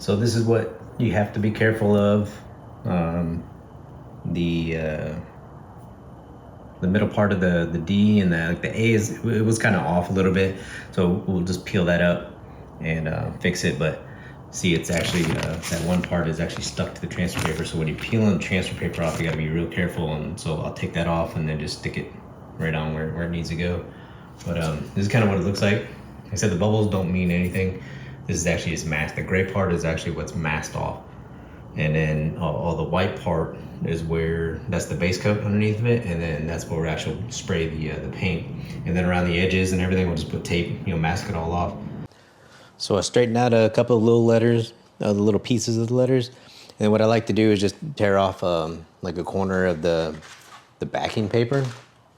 So this is what you have to be careful of. The middle part of the D and the A it was kind of off a little bit, so we'll just peel that up and fix it. But see, it's actually that one part is actually stuck to the transfer paper. So when you're peeling the transfer paper off, you got to be real careful. And so I'll take that off and then just stick it right on where it needs to go. But this is kind of what it looks like. Like I said, the bubbles don't mean anything. This is actually just masked. The gray part is actually what's masked off. And then all the white part is where that's the base coat underneath of it, and then that's where we actually spray the paint. And then around the edges and everything, we'll just put tape, mask it all off. So I straightened out a couple of little letters, the little pieces of the letters, and what I like to do is just tear off like a corner of the backing paper.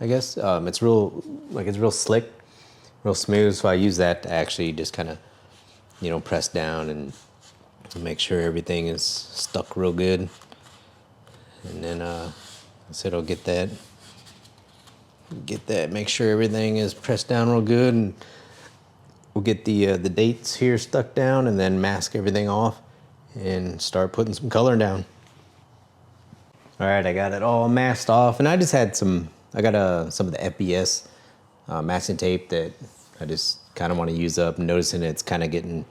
I guess it's real slick, real smooth. So I use that to actually just kind of press down and make sure everything is stuck real good. And then I said I'll get that, make sure everything is pressed down real good, and we'll get the dates here stuck down, and then mask everything off and start putting some color down. All right, I got it all masked off, and I just had some of the FBS masking tape that I just kind of want to use up. Noticing it's kind of getting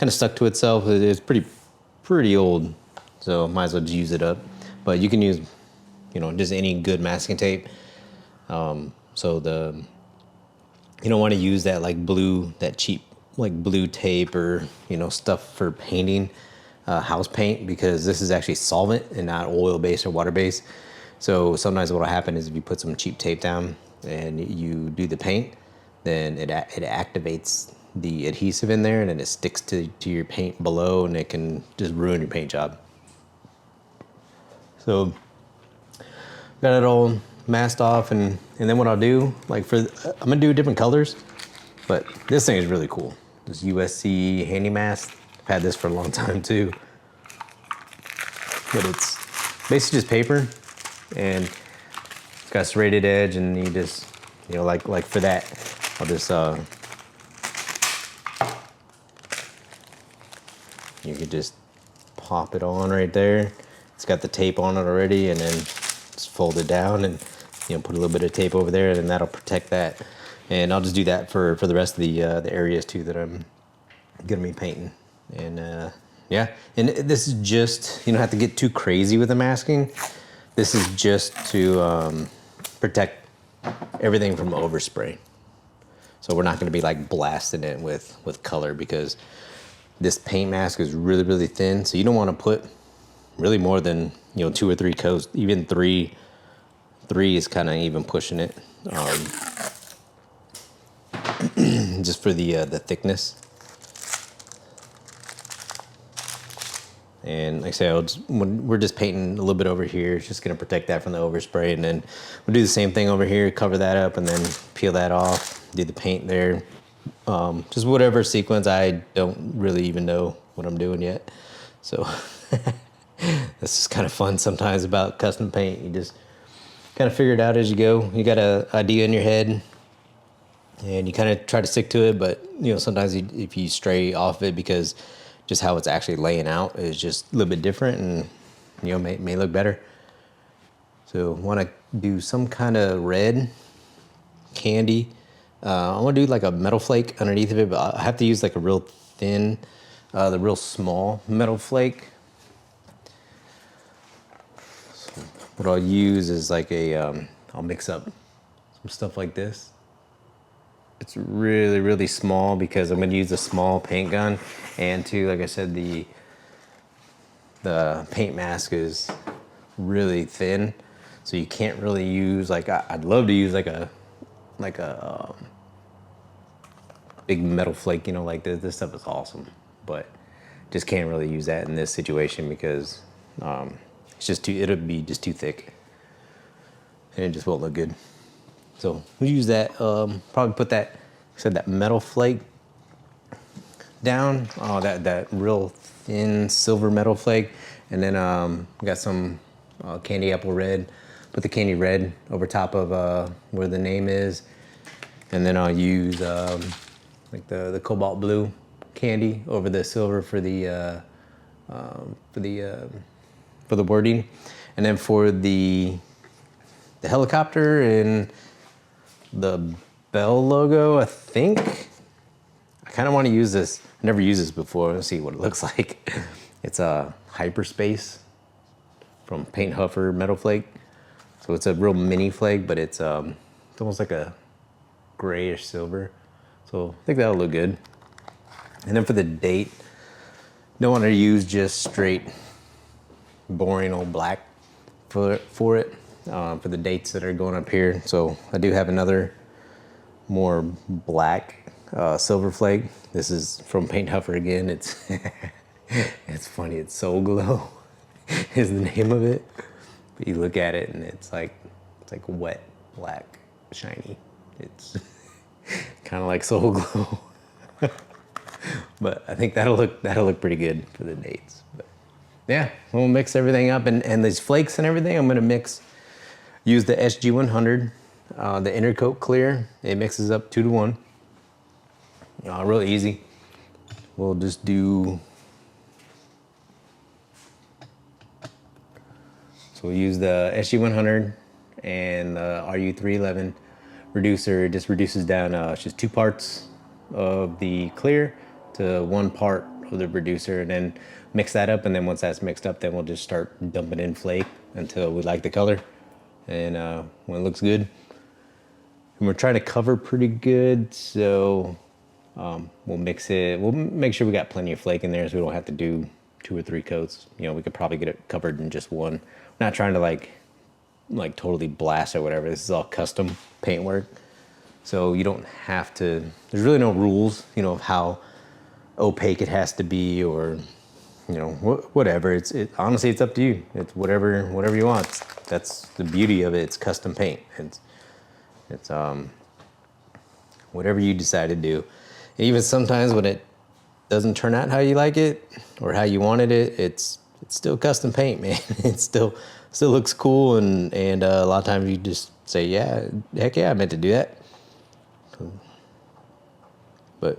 stuck to itself. It's pretty old, so might as well just use it up. But you can use, just any good masking tape. So you don't want to use that that cheap blue tape or stuff for painting house paint, because this is actually solvent and not oil based or water based. So sometimes what will happen is if you put some cheap tape down and you do the paint, then it activates the adhesive in there, and then it sticks to your paint below, and it can just ruin your paint job. So got it all masked off, and then what I'll do, I'm gonna do different colors, but this thing is really cool. This USC handy mask. I've had this for a long time too. But it's basically just paper, and it's got a serrated edge, and you just, like for that, I'll just you could just pop it on right there. It's got the tape on it already, and then just fold it down and put a little bit of tape over there, and that'll protect that. And I'll just do that for the rest of the areas too that I'm gonna be painting. And yeah, and this is just, you don't have to get too crazy with the masking. This is just to protect everything from overspray. So we're not gonna be blasting it with color, because this paint mask is really, really thin. So you don't want to put really more than 2 or 3 coats. Even three is kind of even pushing it, just for the thickness. And like I say, we're just painting a little bit over here. It's just gonna protect that from the overspray, and then we'll do the same thing over here, cover that up, and then peel that off, do the paint there. Just whatever sequence. I don't really even know what I'm doing yet. So this is kind of fun sometimes about custom paint. You just kind of figure it out as you go. You got an idea in your head, and you kind of try to stick to it, but sometimes if you stray off it, because just how it's actually laying out is just a little bit different, and may look better. So want to do some kind of red candy. I want to do a metal flake underneath of it, but I have to use a real thin, the real small metal flake. So what I'll use is I'll mix up some stuff like this. It's really, really small, because I'm going to use a small paint gun, and too, like I said, the paint mask is really thin, so you can't really use I'd love to use a big metal flake, like this. This stuff is awesome, but just can't really use that in this situation, because it's just it'll be just too thick, and it just won't look good. So we'll use that. Probably put that metal flake down. Oh, that real thin silver metal flake, and then got some candy apple red. Put the candy red over top of where the name is, and then I'll use the cobalt blue candy over the silver for the for the wording, and then for the helicopter and the Bell logo, I think I kind of want to use this. I never used this before. Let's see what it looks like. It's a hyperspace from Paint Huffer Metal Flake. So it's a real mini flake, but it's almost like a grayish silver. So I think that'll look good. And then for the date, don't want to use just straight boring old black for it for the dates that are going up here. So I do have another more black silver flake. This is from Paint Huffer again. It's it's funny. It's Soul Glow is the name of it. But you look at it and it's like wet black shiny. It's kind of like Soul Glow. But I think that'll look pretty good for the dates. But yeah, we'll mix everything up, and these flakes and everything I'm gonna use the SG100, the Intercoat Clear. It mixes up 2 to 1. Real easy. We'll just do, so we'll use the SG100 and the RU311 reducer. It just reduces down, it's just 2 parts of the clear to 1 part of the reducer, and then mix that up. And then once that's mixed up, then we'll just start dumping in flake until we like the color. And when it looks good, and we're trying to cover pretty good, so we'll mix it. We'll make sure we got plenty of flake in there, so we don't have to do 2 or 3 coats. You know, we could probably get it covered in just 1. Not trying to like totally blast or whatever. This is all custom paint work, so you don't have to. There's really no rules, you know, of how opaque it has to be, or you know, whatever. Honestly, it's up to you. It's whatever you want. That's the beauty of it. It's custom paint. It's whatever you decide to do. And even sometimes when it doesn't turn out how you like it or how you wanted it, it's still custom paint, man. It still looks cool, and a lot of times you just say, yeah, heck yeah, I meant to do that. But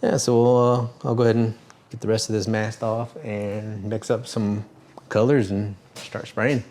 yeah, so I'll go ahead and get the rest of this masked off and mix up some colors and start spraying.